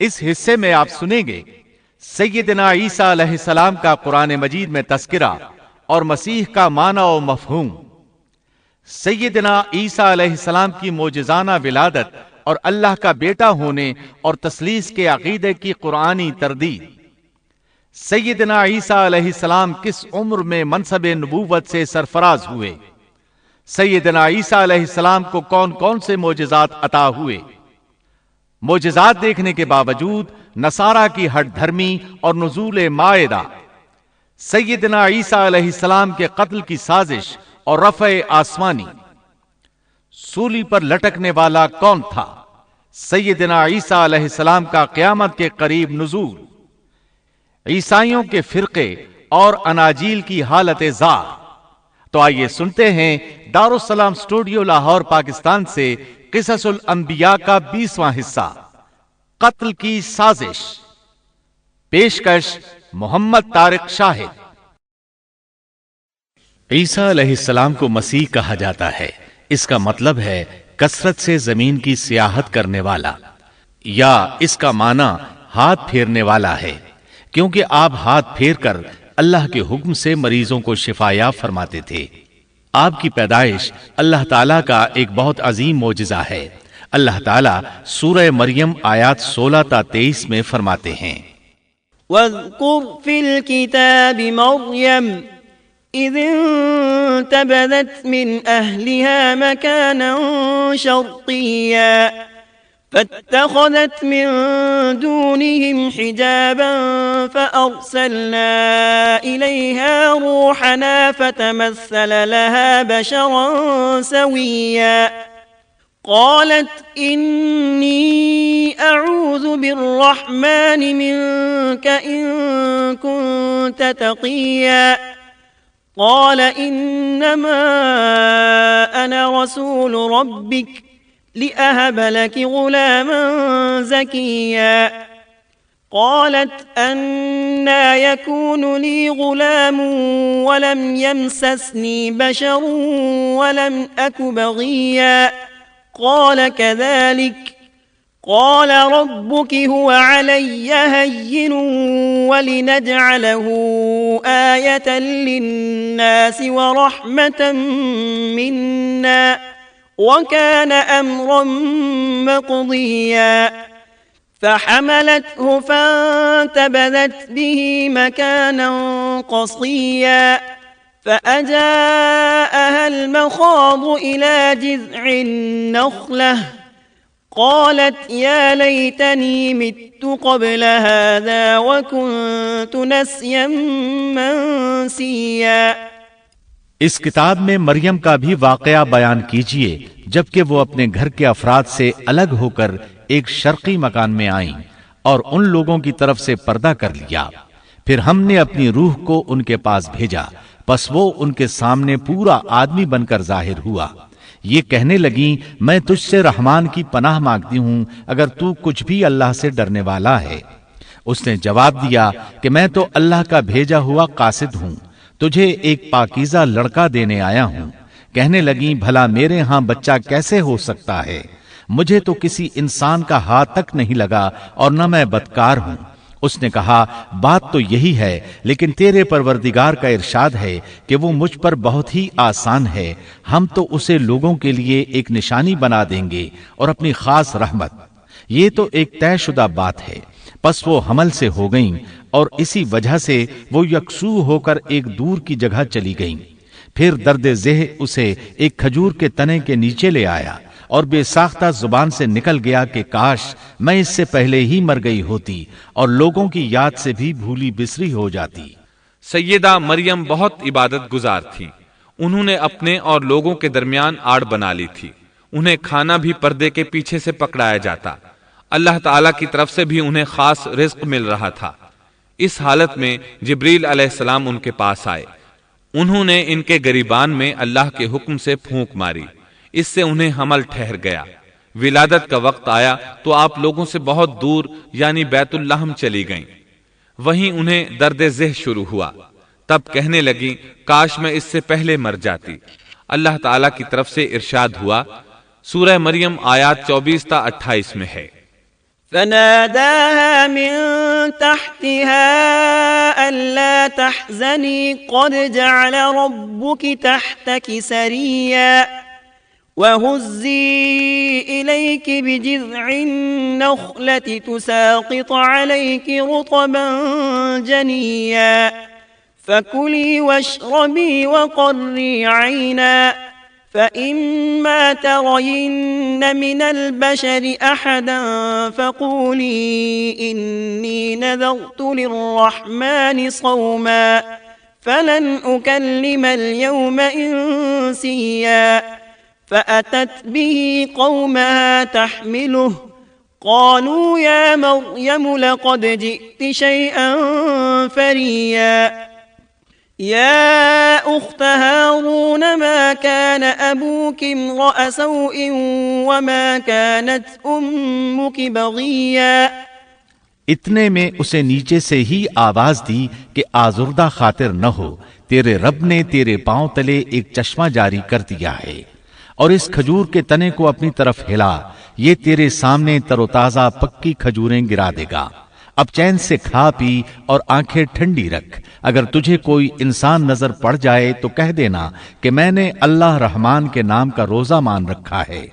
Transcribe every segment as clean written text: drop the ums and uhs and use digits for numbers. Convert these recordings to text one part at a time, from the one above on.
اس حصے میں آپ سنیں گے سیدنا عیسیٰ علیہ السلام کا قرآن مجید میں تذکرہ اور مسیح کا معنی و مفہوم، سیدنا عیسیٰ علیہ السلام کی معجزانہ ولادت اور اللہ کا بیٹا ہونے اور تثلیث کے عقیدے کی قرآنی تردید، سیدنا عیسیٰ علیہ السلام کس عمر میں منصب نبوت سے سرفراز ہوئے، سیدنا عیسیٰ علیہ السلام کو کون کون سے معجزات عطا ہوئے، معجزات دیکھنے کے باوجود نصارہ کی ہٹ دھرمی اور نزول مائدہ، سیدنا عیسیٰ علیہ السلام کے قتل کی سازش اور رفع آسمانی، سولی پر لٹکنے والا کون تھا، سیدنا عیسیٰ علیہ السلام کا قیامت کے قریب نزول، عیسائیوں کے فرقے اور اناجیل کی حالت زار۔ تو آئیے سنتے ہیں دارالسلام اسٹوڈیو لاہور پاکستان سے قصص الانبیاء کا 20واں حصہ، قتل کی سازش۔ پیشکش محمد طارق شاہد۔ عیسیٰ علیہ السلام کو مسیح کہا جاتا ہے، اس کا مطلب ہے کثرت سے زمین کی سیاحت کرنے والا، یا اس کا معنی ہاتھ پھیرنے والا ہے، کیونکہ آپ ہاتھ پھیر کر اللہ کے حکم سے مریضوں کو شفایاب فرماتے تھے۔ آپ کی پیدائش اللہ تعالیٰ کا ایک بہت عظیم معجزہ ہے۔ اللہ تعالیٰ سورہ مریم آیات 16 تا 23 میں فرماتے ہیں، وَاذْكُرْ فِي الْكِتَابِ مَرْيَمَ إِذِ انتبذت من أهلها مكانا شرقيا فاتخذت من دونهم حجابا فأرسلنا إليها روحنا فتمثل لها بشرا سويا قالت إني أعوذ بالرحمن منك إن كنت تقيا قال إنما أنا رسول ربك لأهب لك غلاما زكيا قالت أنى يكون لي غلام ولم يمسسني بشر ولم أك بغيا قال كذلك قال ربك هو علي هين ولنجعله آية للناس ورحمة منا وكان أمرا مقضيا فحملته فانتبذت به مكانا قصيا فأجاءها المخاض إلى جذع النخلة قالت يا ليتني مت قبل هذا وكنت نسيا منسيا۔ اس کتاب میں مریم کا بھی واقعہ بیان کیجئے جبکہ وہ اپنے گھر کے افراد سے الگ ہو کر ایک شرقی مکان میں آئیں اور ان لوگوں کی طرف سے پردہ کر لیا، پھر ہم نے اپنی روح کو ان کے پاس بھیجا، پس وہ ان کے سامنے پورا آدمی بن کر ظاہر ہوا۔ یہ کہنے لگیں میں تجھ سے رحمان کی پناہ مانگتی ہوں اگر تو کچھ بھی اللہ سے ڈرنے والا ہے۔ اس نے جواب دیا کہ میں تو اللہ کا بھیجا ہوا قاصد ہوں، تجھے ایک پاکیزہ لڑکا دینے آیا ہوں۔ کہنے لگیں بھلا میرے ہاں بچہ کیسے ہو سکتا ہے؟ مجھے تو کسی انسان کا ہاتھ تک نہیں لگا اور نہ میں بدکار ہوں۔ اس نے کہا بات تو یہی ہے، لیکن تیرے پروردگار کا ارشاد ہے کہ وہ مجھ پر بہت ہی آسان ہے، ہم تو اسے لوگوں کے لیے ایک نشانی بنا دیں گے اور اپنی خاص رحمت۔ یہ تو ایک طے شدہ بات ہے۔ پس وہ حمل سے ہو گئیں اور اسی وجہ سے وہ یکسو ہو کر ایک دور کی جگہ چلی گئیں۔ پھر درد ذہ اسے ایک کھجور کے تنے کے نیچے لے آیا اور بے ساختہ زبان سے نکل گیا کہ کاش میں اس سے پہلے ہی مر گئی ہوتی اور لوگوں کی یاد سے بھی بھولی بسری ہو جاتی۔ سیدہ مریم بہت عبادت گزار تھی۔ انہوں نے اپنے اور لوگوں کے درمیان آڑ بنا لی تھی۔ انہیں کھانا بھی پردے کے پیچھے سے پکڑایا جاتا۔ اللہ تعالیٰ کی طرف سے بھی انہیں خاص رزق مل رہا تھا۔ اس حالت میں جبریل علیہ السلام ان کے پاس آئے۔ انہوں نے ان کے گریبان میں اللہ کے حکم سے پھونک ماری، اس سے انہیں حمل ٹھہر گیا۔ ولادت کا وقت آیا تو آپ لوگوں سے بہت دور یعنی بیت اللحم چلی گئیں۔ وہیں انہیں درد ذہ شروع ہوا۔ تب کہنے لگی کاش میں اس سے پہلے مر جاتی۔ اللہ تعالیٰ کی طرف سے ارشاد ہوا، سورہ مریم آیات 24 تا 28 میں ہے، فناداها من تحتها ألا تحزني قد جعل ربك تحتك سريا وهزي إليك بجذع النخلة تساقط عليك رطبا جنيا فكلي واشربي وقري عينا فإما ترين من البشر أحدا فقولي إني نذرت للرحمن صوما فلن أكلم اليوم إنسيا فأتت به قومها تحمله قالوا يا مريم لقد جئت شيئا فريا يا أخت هارون ما كان أبوك امرأ سوء وما كانت أمك بغيا. اتنے میں اسے نیچے سے ہی آواز دی کہ آزردہ خاطر نہ ہو، تیرے رب نے تیرے پاؤں تلے ایک چشمہ جاری کر دیا ہے، اور اس کھجور کے تنے کو اپنی طرف ہلا، یہ تیرے سامنے تر و تازہ پکی کھجوریں گرا دے گا، اب چین سے کھا پی اور آنکھیں ٹھنڈی رکھ، اگر تجھے کوئی انسان نظر پڑ جائے تو کہہ دینا کہ میں نے اللہ رحمان کے نام کا روزہ مان رکھا ہے،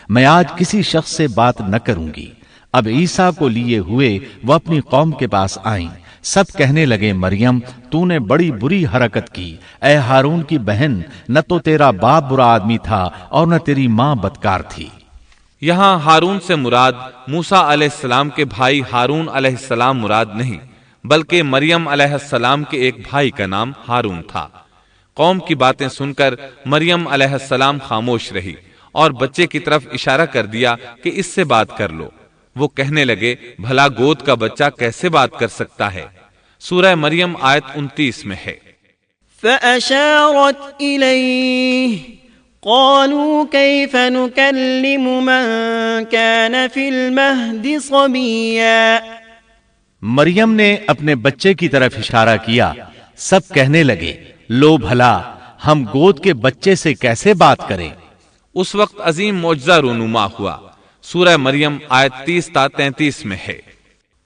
میں آج کسی شخص سے بات نہ کروں گی۔ اب عیسیٰ کو لیے ہوئے وہ اپنی قوم کے پاس آئیں، سب کہنے لگے مریم تو نے بڑی بری حرکت کی، اے ہارون کی بہن، نہ تو تیرا باپ برا آدمی تھا اور نہ تیری ماں بدکار تھی۔ یہاں ہارون سے مراد موسیٰ علیہ السلام کے بھائی ہارون علیہ السلام مراد نہیں، بلکہ مریم علیہ السلام کے ایک بھائی کا نام ہارون تھا۔ قوم کی باتیں سن کر مریم علیہ السلام خاموش رہی اور بچے کی طرف اشارہ کر دیا کہ اس سے بات کر لو۔ وہ کہنے لگے بھلا گود کا بچہ کیسے بات کر سکتا ہے؟ سورہ مریم آیت 29 میں ہے۔ فأشارت إليه قالوا كيف نكلم من كان في المهد صبيا. مریم نے اپنے بچے کی طرف اشارہ کیا، سب کہنے لگے لو بھلا ہم گود کے بچے سے کیسے بات کریں؟ اس وقت عظیم معجزہ رونما ہوا۔ سورہ مریم آیت 30 تا 33 میں ہے۔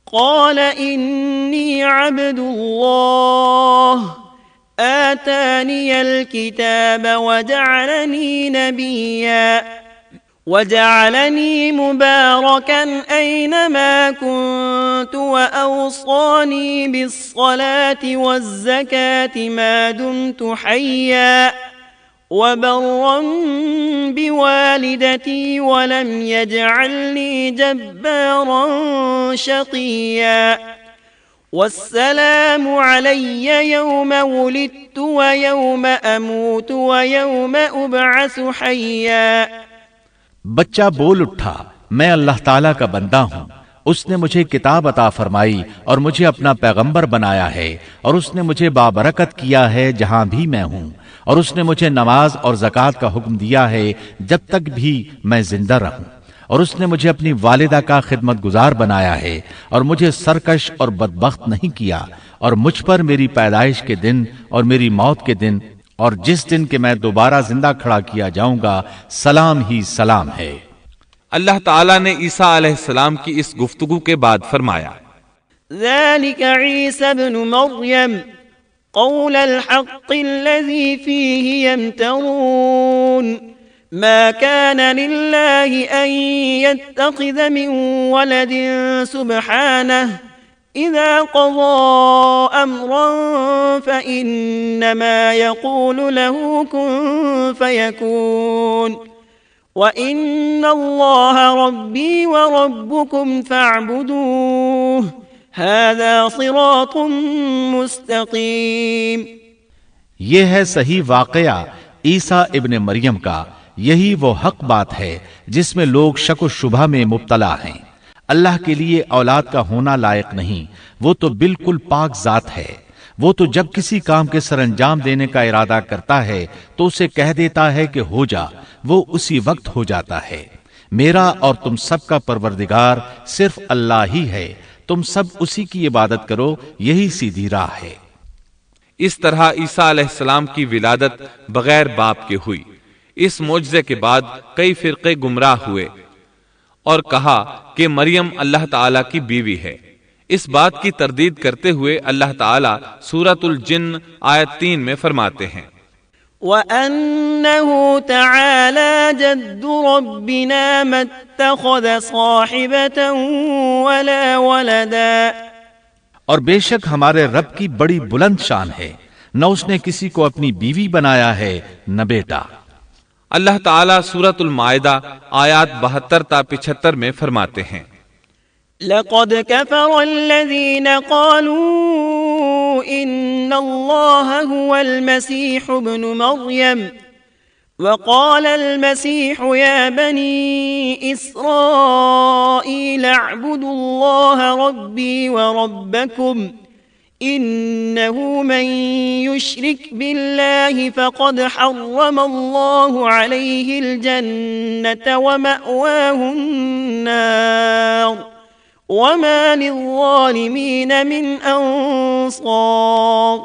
قال إني عبد الله آتاني الكتاب وجعلني نبيا وجعلني مباركا أينما كنت وأوصاني بالصلاة والزكاة ما دمت حيا وبرا بوالدتي ولم يجعلني جبارا شقيا والسلام علي يوم ولدت ويوم أموت ويوم أبعث حيا. بچہ بول اٹھا میں اللہ تعالیٰ کا بندہ ہوں، اس نے مجھے کتاب عطا فرمائی اور مجھے اپنا پیغمبر بنایا ہے، اور اس نے مجھے بابرکت کیا ہے جہاں بھی میں ہوں، اور اس نے مجھے نماز اور زکوٰۃ کا حکم دیا ہے جب تک بھی میں زندہ رہوں، اور اس نے مجھے اپنی والدہ کا خدمت گزار بنایا ہے اور مجھے سرکش اور بدبخت نہیں کیا، اور مجھ پر میری پیدائش کے دن اور میری موت کے دن اور جس دن کہ میں دوبارہ زندہ کھڑا کیا جاؤں گا سلام ہی سلام ہے۔ اللہ تعالیٰ نے عیسیٰ علیہ السلام کی اس گفتگو کے بعد فرمایا ذلك عيسى ابن مريم قول الحق الذي فيه يمترون ما كان لله أن يتخذ من ولد سبحانه إذا قضى أمرا فإنما يقول له كن فيكون وَإِنَّ اللَّهَ رَبِّي وَرَبُّكُمْ فَاعْبُدُوهُ هَذَا صِرَاطٌ مُسْتَقِيم۔ یہ ہے صحیح واقعہ عیسیٰ ابن مریم کا، یہی وہ حق بات ہے جس میں لوگ شک و شبہ میں مبتلا ہیں۔ اللہ کے لیے اولاد کا ہونا لائق نہیں، وہ تو بالکل پاک ذات ہے، وہ تو جب کسی کام کے سر انجام دینے کا ارادہ کرتا ہے تو اسے کہہ دیتا ہے کہ ہو جا، وہ اسی وقت ہو جاتا ہے۔ میرا اور تم سب کا پروردگار صرف اللہ ہی ہے، تم سب اسی کی عبادت کرو، یہی سیدھی راہ ہے۔ اس طرح عیسیٰ علیہ السلام کی ولادت بغیر باپ کے ہوئی۔ اس معجزے کے بعد کئی فرقے گمراہ ہوئے اور کہا کہ مریم اللہ تعالیٰ کی بیوی ہے۔ اس بات کی تردید کرتے ہوئے اللہ تعالیٰ سورۃ الجن آیت 3 میں فرماتے ہیں وَأَنَّهُ تَعَالَى جَدُّ رَبِّنَا مَا اتَّخَذَ صَاحِبَةً وَلَا وَلَدًا، اور بے شک ہمارے رب کی بڑی بلند شان ہے، نہ اس نے کسی کو اپنی بیوی بنایا ہے نہ بیٹا۔ اللہ تعالیٰ سورۃ المائدہ آیات 72 تا 75 میں فرماتے ہیں لَقَدْ كَفَرَ الَّذِينَ قَالُوا إِنَّ اللَّهَ هُوَ الْمَسِيحُ ابْنُ مَرْيَمَ وقال المسيح يا بني إسرائيل اعبدوا الله ربي وربكم إنه من يشرك بالله فقد حرم الله عليه الجنة ومأواه النار وما للظالمين من أنصار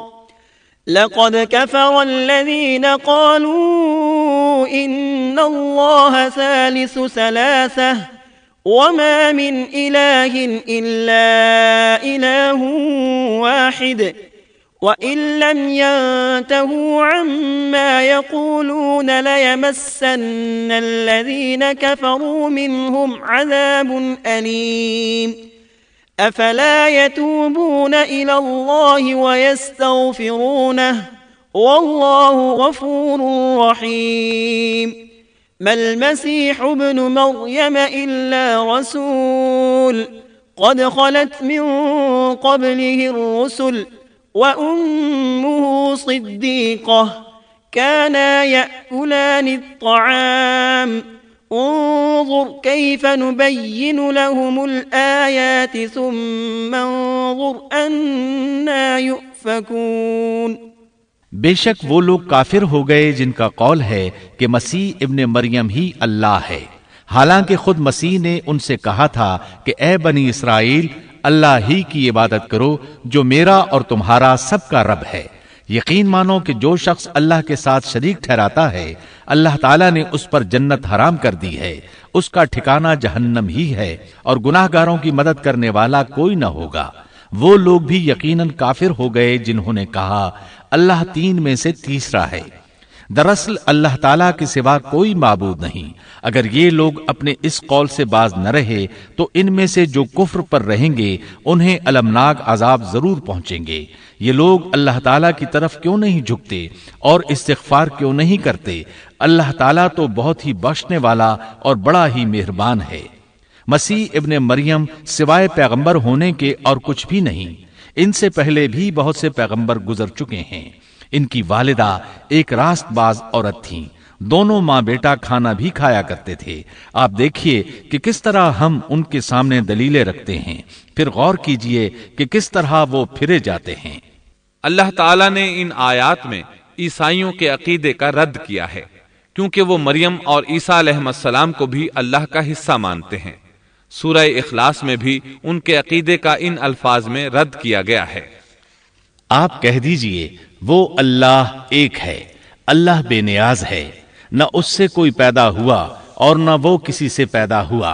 لقد كفر الذين قالوا إن الله ثالث ثلاثة وما من إله إلا إله واحد وإن لم ينتهوا عما يقولون ليمسن الذين كفروا منهم عذاب أليم افلا يتوبون الى الله ويستغفرونه والله غفور رحيم ما المسيح ابن مريم الا رسول قد خلت من قبله الرسل وامه صديقة كانا يأكلان الطعام انظر كيف نبين لهم الآيات ثم انظر أنا يؤفكون۔ بے شک وہ لوگ کافر ہو گئے جن کا قول ہے کہ مسیح ابن مریم ہی اللہ ہے، حالانکہ خود مسیح نے ان سے کہا تھا کہ اے بنی اسرائیل اللہ ہی کی عبادت کرو جو میرا اور تمہارا سب کا رب ہے۔ یقین مانو کہ جو شخص اللہ کے ساتھ شریک ٹھہراتا ہے اللہ تعالیٰ نے اس پر جنت حرام کر دی ہے، اس کا ٹھکانہ جہنم ہی ہے، اور گناہ گاروں کی مدد کرنے والا کوئی نہ ہوگا۔ وہ لوگ بھی یقیناً کافر ہو گئے جنہوں نے کہا اللہ تین میں سے تیسرا ہے۔ دراصل اللہ تعالیٰ کے سوا کوئی معبود نہیں۔ اگر یہ لوگ اپنے اس قول سے باز نہ رہے تو ان میں سے جو کفر پر رہیں گے انہیں المناک عذاب ضرور پہنچیں گے۔ یہ لوگ اللہ تعالیٰ کی طرف کیوں نہیں جھکتے اور استغفار کیوں نہیں کرتے؟ اللہ تعالیٰ تو بہت ہی بخشنے والا اور بڑا ہی مہربان ہے۔ مسیح ابن مریم سوائے پیغمبر ہونے کے اور کچھ بھی نہیں۔ ان سے پہلے بھی بہت سے پیغمبر گزر چکے ہیں۔ ان کی والدہ ایک راست باز عورت تھیں، دونوں ماں بیٹا کھانا بھی کھایا کرتے تھے۔ آپ دیکھیے کہ کس طرح ہم ان کے سامنے دلیلیں رکھتے ہیں، پھر غور کیجئے کہ کس طرح وہ پھرے جاتے ہیں۔ اللہ تعالیٰ نے ان آیات میں عیسائیوں کے عقیدے کا رد کیا ہے، کیونکہ وہ مریم اور عیسیٰ علیہ السلام کو بھی اللہ کا حصہ مانتے ہیں۔ سورہ اخلاص میں بھی ان کے عقیدے کا ان الفاظ میں رد کیا گیا ہے۔ آپ کہہ دیجئے وہ اللہ ایک ہے، اللہ بے نیاز ہے، نہ اس سے کوئی پیدا ہوا اور نہ وہ کسی سے پیدا ہوا،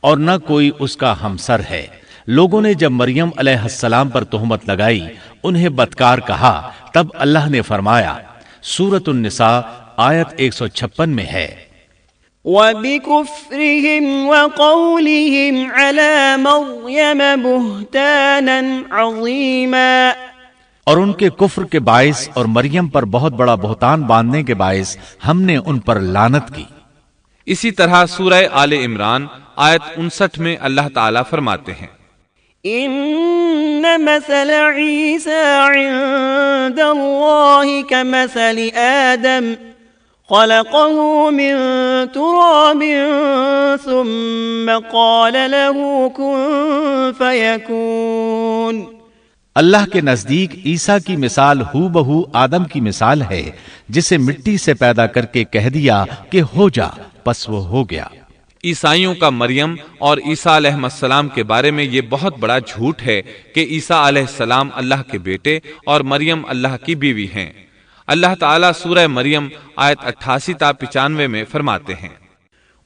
اور نہ کوئی اس کا ہمسر ہے۔ لوگوں نے جب مریم علیہ السلام پر تہمت لگائی، انہیں بدکار کہا، تب اللہ نے فرمایا، سورۃ النساء آیت 156 میں ہے، وَبِكُفْرِهِمْ وَقَوْلِهِمْ عَلَى مَرْيَمَ بُهْتَانًا عَظِيمًا، اور ان کے کفر کے باعث اور مریم پر بہت بڑا بہتان باندھنے کے باعث ہم نے ان پر لعنت کی۔ اسی طرح سورہ آل عمران آیت 59 میں اللہ تعالیٰ فرماتے ہیں، إِنَّ مَثَلَ عِيسَى عِندَ اللَّهِ كَمَثَلِ آدَمَ خَلَقَهُ مِن تُرَابٍ ثُمَّ قَالَ لَهُ كُن فَيَكُونُ۔ اللہ کے نزدیک عیسیٰ کی مثال ہو بہو آدم کی مثال ہے، جسے مٹی سے پیدا کر کے کہہ دیا کہ ہو جا، پس وہ ہو گیا۔ عیسائیوں کا مریم اور عیسیٰ علیہ السلام کے بارے میں یہ بہت بڑا جھوٹ ہے کہ عیسیٰ علیہ السلام اللہ کے بیٹے اور مریم اللہ کی بیوی ہیں۔ اللہ تعالیٰ سورہ مریم آیت 88 تا 95 میں فرماتے ہیں،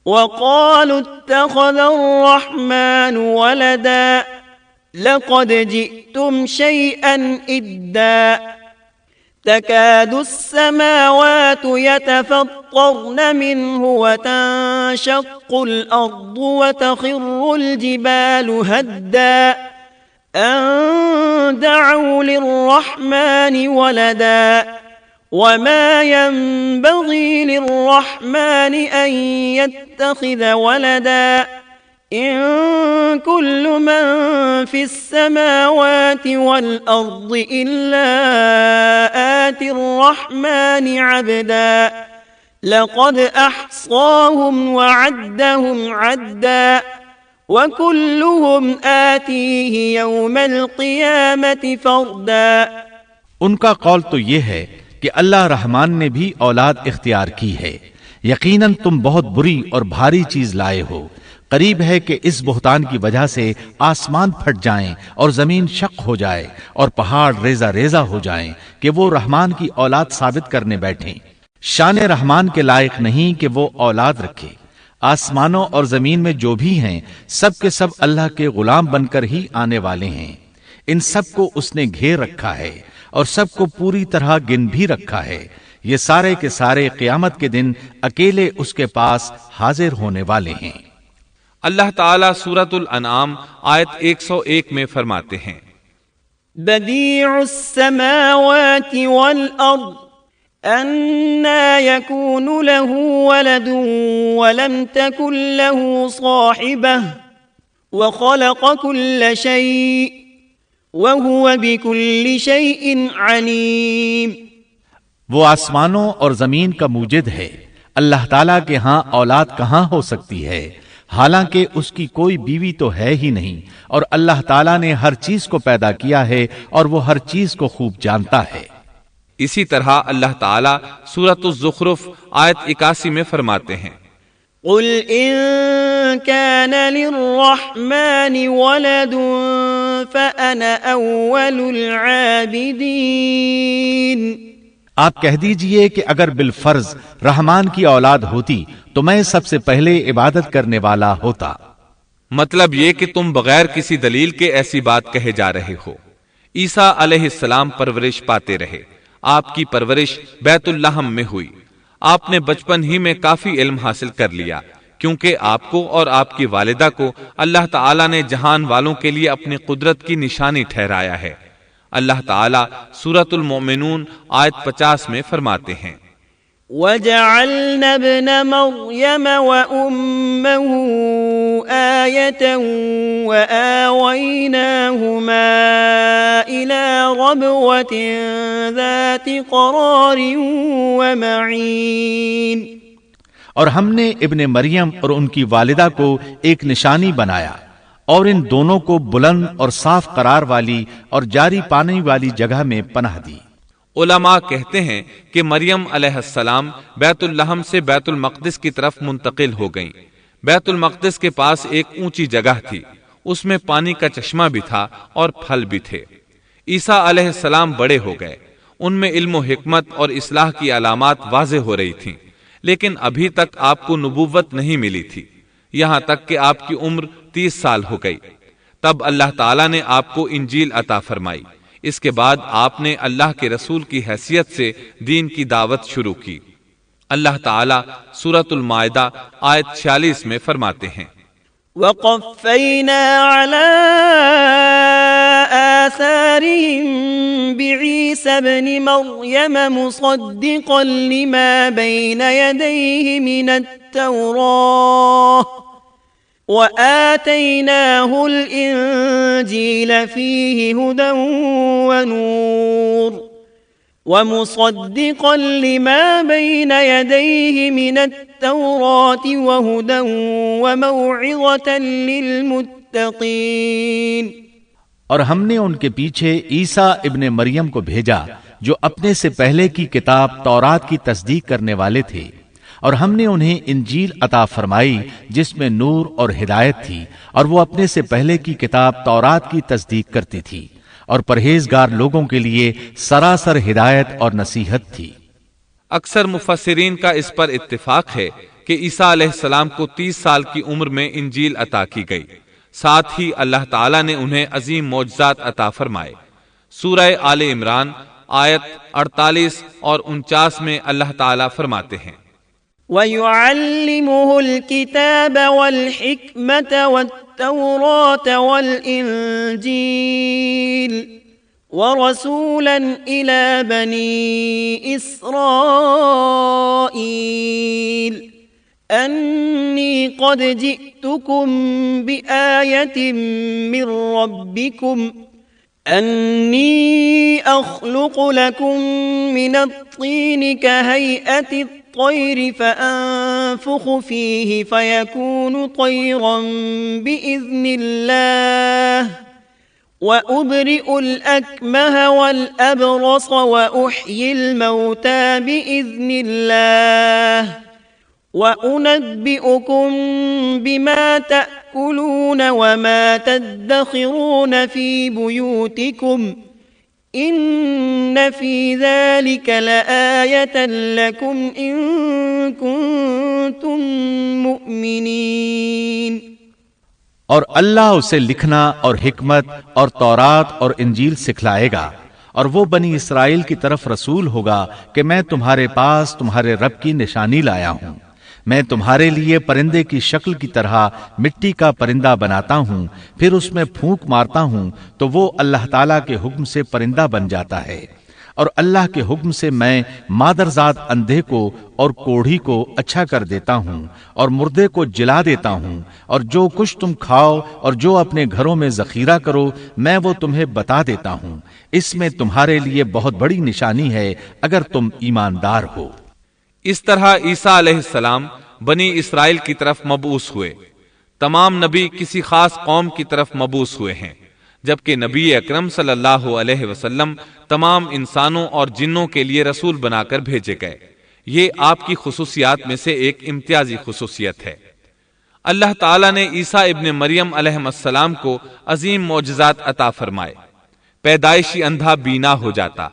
وقالوا اتخذ الرحمن ولدا لقد جئتم شيئا إدا تكاد السماوات يتفطرن منه وتنشق الأرض وتخر الجبال هدا أن دعوا للرحمن ولدا وما ينبغي للرحمن أن يتخذ ولدا إن كل من في السماوات والأرض إلا آتي الرحمن عبدا لقد أحصاهم وعدهم عدا وكلهم آتيه يوم القيامة فردا. ان کا قول تو یہ ہے کہ اللہ رحمان نے بھی اولاد اختیار کی ہے. یقیناً تم بہت بری اور بھاری چیز لائے ہو. قریب ہے کہ اس بہتان کی وجہ سے آسمان پھٹ جائیں اور زمین شق ہو جائے اور پہاڑ ریزہ ریزہ ہو جائیں کہ وہ رحمان کی اولاد ثابت کرنے بیٹھیں. شان رحمان کے لائق نہیں کہ وہ اولاد رکھے. آسمانوں اور زمین میں جو بھی ہیں سب کے سب اللہ کے غلام بن کر ہی آنے والے ہیں. ان سب کو اس نے گھیر رکھا ہے اور سب کو پوری طرح گن بھی رکھا ہے. یہ سارے کے سارے قیامت کے دن اکیلے اس کے پاس حاضر ہونے والے ہیں. اللہ تعالیٰ سورۃ الانعام آیت 101 میں فرماتے ہیں بدیع السماوات والارض أَنَّى يَكُونُ لَهُ وَلَدٌ وَلَمْ تَكُنْ لَهُ صَاحِبَةٌ وَخَلَقَ كُلَّ شَيْءٍ وَهُوَ بِكُلِّ شَيْءٍ عَلِيمٌ. وہ آسمانوں اور زمین کا موجد ہے. اللہ تعالیٰ کے ہاں اولاد کہاں ہو سکتی ہے حالانکہ اس کی کوئی بیوی تو ہے ہی نہیں. اور اللہ تعالیٰ نے ہر چیز کو پیدا کیا ہے اور وہ ہر چیز کو خوب جانتا ہے. اسی طرح اللہ تعالیٰ سورۃ الزخرف آیت 81 میں فرماتے ہیں قل ان كان للرحمن ولد فأنا اول العابدین. آپ کہہ دیجئے کہ اگر بالفرض رحمان کی اولاد ہوتی تو میں سب سے پہلے عبادت کرنے والا ہوتا. مطلب یہ کہ تم بغیر کسی دلیل کے ایسی بات کہے جا رہے ہو. عیسیٰ علیہ السلام پرورش پاتے رہے. آپ کی پرورش بیت اللحم میں ہوئی. آپ نے بچپن ہی میں کافی علم حاصل کر لیا کیونکہ آپ کو اور آپ کی والدہ کو اللہ تعالیٰ نے جہان والوں کے لیے اپنی قدرت کی نشانی ٹھہرایا ہے. اللہ تعالیٰ سورۃ المؤمنون آیت 50 میں فرماتے ہیں وَجَعَلْنَا ابْنَ مَرْيَمَ وَأُمَّهُ آيَةً وَآوَيْنَاهُمَا إِلَى رَبْوَةٍ ذَاتِ قَرَارٍ وَمَعِينٍ. اور ہم نے ابن مریم اور ان کی والدہ کو ایک نشانی بنایا اور ان دونوں کو بلند اور صاف قرار والی اور جاری پانی والی جگہ میں پناہ دی. علماء کہتے ہیں کہ مریم علیہ السلام بیت اللحم سے بیت المقدس کی طرف منتقل ہو گئیں. بیت المقدس کے پاس ایک اونچی جگہ تھی. اس میں پانی کا چشمہ بھی تھا اور پھل بھی تھے. عیسیٰ علیہ السلام بڑے ہو گئے. ان میں علم و حکمت اور اصلاح کی علامات واضح ہو رہی تھیں لیکن ابھی تک آپ کو نبوت نہیں ملی تھی. یہاں تک کہ آپ کی عمر 30 سال ہو گئی. تب اللہ تعالیٰ نے آپ کو انجیل عطا فرمائی. اس کے بعد آپ نے اللہ کے رسول کی حیثیت سے دین کی دعوت شروع کی. اللہ تعالیٰ سورۃ المائدہ آیت 46 میں فرماتے ہیں وَقَفَّيْنَا عَلَىٰ آثَارِهِمْ بِعِيسَى ابْنِ مَرْيَمَ مُصَدِّقًا لِمَا بَيْنَ يَدَيْهِ مِنَ التَّوْرَاةِ وَآتَيْنَاهُ الْإِنْجِيلَ فِيهِ هُدًى وَنُورٌ وَمُصَدِّقًا لِمَا بَيْنَ يَدَيْهِ مِنَ التَّوْرَاةِ وَهُدًى وَمَوْعِظَةً لِلْمُتَّقِينَ. اور ہم نے ان کے پیچھے عیسیٰ ابن مریم کو بھیجا جو اپنے سے پہلے کی کتاب تورات کی تصدیق کرنے والے تھے. اور ہم نے انہیں انجیل عطا فرمائی جس میں نور اور ہدایت تھی اور وہ اپنے سے پہلے کی کتاب تورات کی تصدیق کرتی تھی اور پرہیزگار لوگوں کے لیے سراسر ہدایت اور نصیحت تھی. اکثر مفسرین کا اس پر اتفاق ہے کہ عیسیٰ علیہ السلام کو 30 سال کی عمر میں انجیل عطا کی گئی، ساتھ ہی اللہ تعالیٰ نے انہیں عظیم معجزات عطا فرمائے۔ سورہ آل عمران آیت 48 اور 49 میں اللہ تعالیٰ فرماتے ہیں، وَيُعَلِّمُهُ الْكِتَابَ وَالْحِكْمَةَ وَالتَّوْرَاةَ وَالْإِنْجِيلَ وَرَسُولًا إِلَى بَنِي إِسْرَائِيلَ أَنِّي قَدْ جِئْتُكُمْ بِآيَةٍ مِّن رَّبِّكُمْ أَنِّي أَخْلُقُ لَكُم مِّنَ الطِّينِ كَهَيْئَةِ الطَّيْرِ فَأَنفُخُ فِيهِ فَيَكُونُ طَيْرًا بِإِذْنِ اللَّهِ وَأُبْرِئُ الْأَكْمَهَ وَالْأَبْرَصَ وَأُحْيِي الْمَوْتَى بِإِذْنِ اللَّهِ وَأُنَبِّئُكُم بِمَا تَأْكُلُونَ وَمَا تَدَّخِرُونَ فِي بُيُوتِكُمْ إِنَّ فِي ذَلِكَ لَآيَةً لَكُمْ إِن كُنتُم مُّؤْمِنِينَ۔ اور اللہ اسے لکھنا اور حکمت اور تورات اور انجیل سکھلائے گا، اور وہ بنی اسرائیل کی طرف رسول ہوگا کہ میں تمہارے پاس تمہارے رب کی نشانی لایا ہوں۔ میں تمہارے لیے پرندے کی شکل کی طرح مٹی کا پرندہ بناتا ہوں، پھر اس میں پھونک مارتا ہوں تو وہ اللہ تعالیٰ کے حکم سے پرندہ بن جاتا ہے، اور اللہ کے حکم سے میں مادرزاد اندھے کو اور کوڑھی کو اچھا کر دیتا ہوں، اور مردے کو جلا دیتا ہوں، اور جو کچھ تم کھاؤ اور جو اپنے گھروں میں ذخیرہ کرو میں وہ تمہیں بتا دیتا ہوں۔ اس میں تمہارے لیے بہت بڑی نشانی ہے اگر تم ایماندار ہو۔ اس طرح عیسیٰ علیہ السلام بنی اسرائیل کی طرف مبعوث ہوئے۔ تمام نبی کسی خاص قوم کی طرف مبعوث ہوئے ہیں، جبکہ نبی اکرم صلی اللہ علیہ وسلم تمام انسانوں اور جنوں کے لیے رسول بنا کر بھیجے گئے۔ یہ آپ کی خصوصیات میں سے ایک امتیازی خصوصیت ہے۔ اللہ تعالیٰ نے عیسیٰ ابن مریم علیہ السلام کو عظیم معجزات عطا فرمائے۔ پیدائشی اندھا بینا ہو جاتا،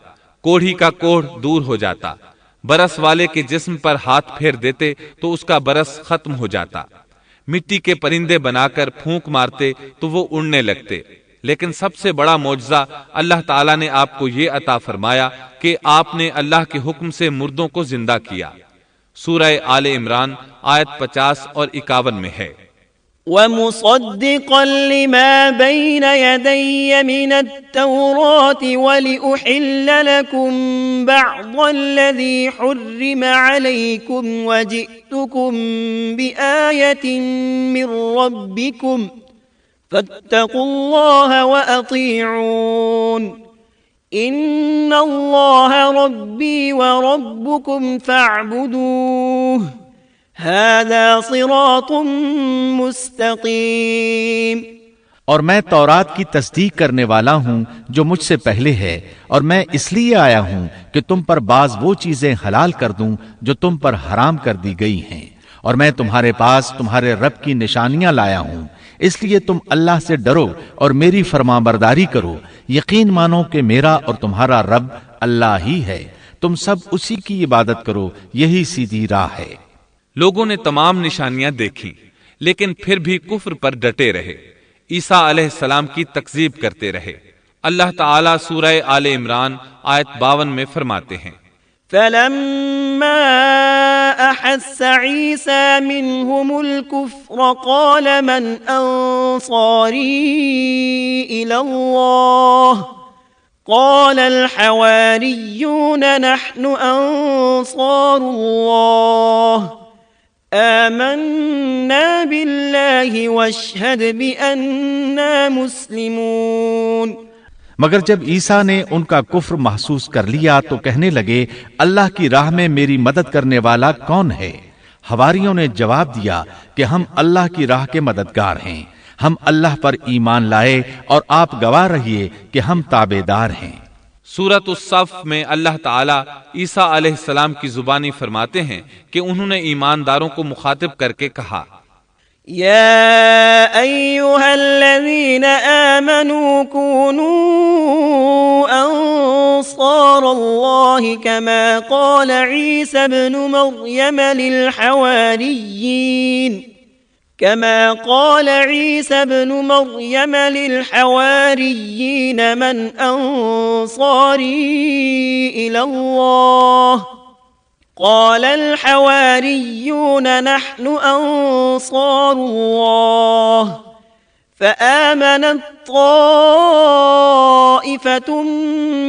کوڑھی کا کوڑھ دور ہو جاتا، برس والے کے جسم پر ہاتھ پھیر دیتے تو اس کا برس ختم ہو جاتا، مٹی کے پرندے بنا کر پھونک مارتے تو وہ اڑنے لگتے۔ لیکن سب سے بڑا معجزہ اللہ تعالیٰ نے آپ کو یہ عطا فرمایا کہ آپ نے اللہ کے حکم سے مردوں کو زندہ کیا۔ سورہ آل عمران آیت 50 اور 51 میں ہے، وَمُصَدِّقًا لِمَا بَيْنَ يَدَيَّ مِنَ التَّوْرَاةِ وَلِأُحِلَّ لَكُم بَعْضَ الَّذِي حُرِّمَ عَلَيْكُمْ وَجِئْتُكُم بِآيَةٍ مِّن رَّبِّكُمْ فَاتَّقُوا اللَّهَ وَأَطِيعُونِ إِنَّ اللَّهَ رَبِّي وَرَبُّكُمْ فَاعْبُدُوهُ هَذَا صِرَاطٌ مُسْتَقِيمٌ۔ اور میں تورات کی تصدیق کرنے والا ہوں جو مجھ سے پہلے ہے، اور میں اس لیے آیا ہوں کہ تم پر بعض وہ چیزیں حلال کر دوں جو تم پر حرام کر دی گئی ہیں، اور میں تمہارے پاس تمہارے رب کی نشانیاں لایا ہوں، اس لیے تم اللہ سے ڈرو اور میری فرمانبرداری کرو۔ یقین مانو کہ میرا اور تمہارا رب اللہ ہی ہے، تم سب اسی کی عبادت کرو، یہی سیدھی راہ ہے۔ لوگوں نے تمام نشانیاں دیکھی لیکن پھر بھی کفر پر ڈٹے رہے، عیسیٰ علیہ السلام کی تکذیب کرتے رہے۔ اللہ تعالیٰ سورہ آل عمران آیت 52 میں فرماتے ہیں، فَلَمَّا أَحَسَّ عِيسَى مِنْهُمُ الْكُفْرَ قَالَ مَنْ أَنصَارِي إِلَى اللَّهِ قَالَ الْحَوَارِيُّونَ نَحْنُ أَنصَارُ اللَّهِ آمَنَّا بِاللَّهِ وَاشْهَدْ بِأَنَّا مُسْلِمُونَ۔ مگر جب عیسیٰ نے ان کا کفر محسوس کر لیا تو کہنے لگے، اللہ کی راہ میں میری مدد کرنے والا کون ہے؟ حواریوں نے جواب دیا کہ ہم اللہ کی راہ کے مددگار ہیں، ہم اللہ پر ایمان لائے اور آپ گواہ رہیے کہ ہم تابعدار ہیں۔ سورۃ الصف میں اللہ تعالیٰ عیسیٰ علیہ السلام کی زبانی فرماتے ہیں کہ انہوں نے ایمانداروں کو مخاطب کر کے کہا، يا أيها الذين آمنوا كونوا أنصار الله كما قال عيسى ابن مريم للحواريين من أنصاري إلى الله قال الحواريون نحن أنصار الله فآمنت طائفة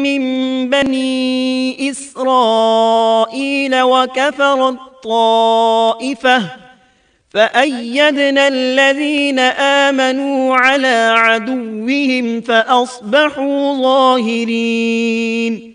من بني إسرائيل وكفرت طائفة فأيدنا الذين آمنوا على عدوهم فأصبحوا ظاهرين